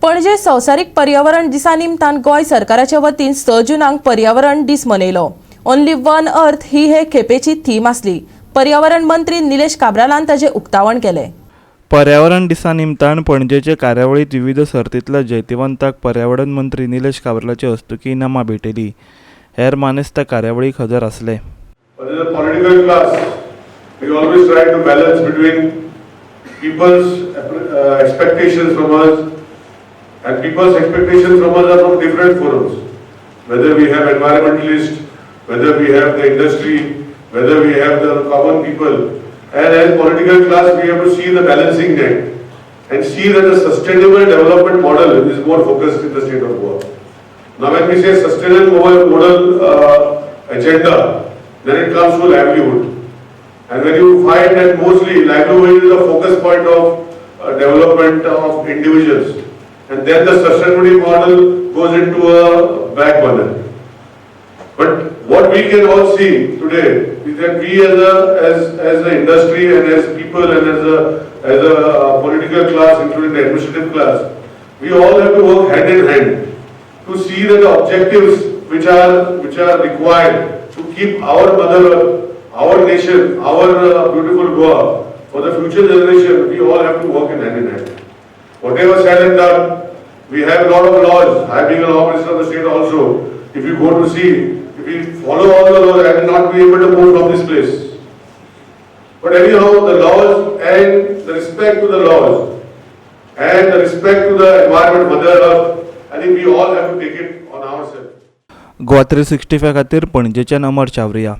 पणजे संवसारीक पर्यावरण दिसा निमतान गोय सरकाराच्या वतीन 6 जूनाक पर्यावरण दीस मनयलो। ओन्ली वन अर्थ ही हे खेपेची थीम आसली। पर्यावरण मंत्री निलेश काब्रालान ताचे उक्तावण केले। पर्यावरण दिसा निमतान पणजेचे कार्यावळीत विविध सर्तींतल्या जैतिवंतांक पर्यावरण मंत्री निलेश काब्रालाचे हस्तुकी इनामां भेटयलीं। हेर मानेस्त कार्यावळीक हजर आसले। Political class, we always try to balance between people's expectations from us, and people's expectations from us are from different forums. Whether we have environmentalists, whether we have the industry, whether we have the common people, and as political class we have to see the balancing net and see that the sustainable development model is more focused in the state of Goa. Now when we say sustainable model agenda, then it comes to livelihood. And when you find that mostly livelihood is the focus point of development of individuals, and then the sustainability model goes into a back burner. But what we can all see today is that we as the industry and as people and as a political class, including the administrative class, we all have to work hand in hand to see that the objectives which are required to keep our mother earth, our nation, our beautiful Goa for the future generation, we all have to work in hand. Whatever said and done, we have a lot of laws. I being a law minister of the state also, if you go to see, if we follow all the laws, I will not be able to move from this place. But anyhow, the laws and the respect to the laws and the respect to the environment, mother earth, I think we all have to take it on ourselves. Goa 365 खातीर पणजेच्यान अमर चावरिया।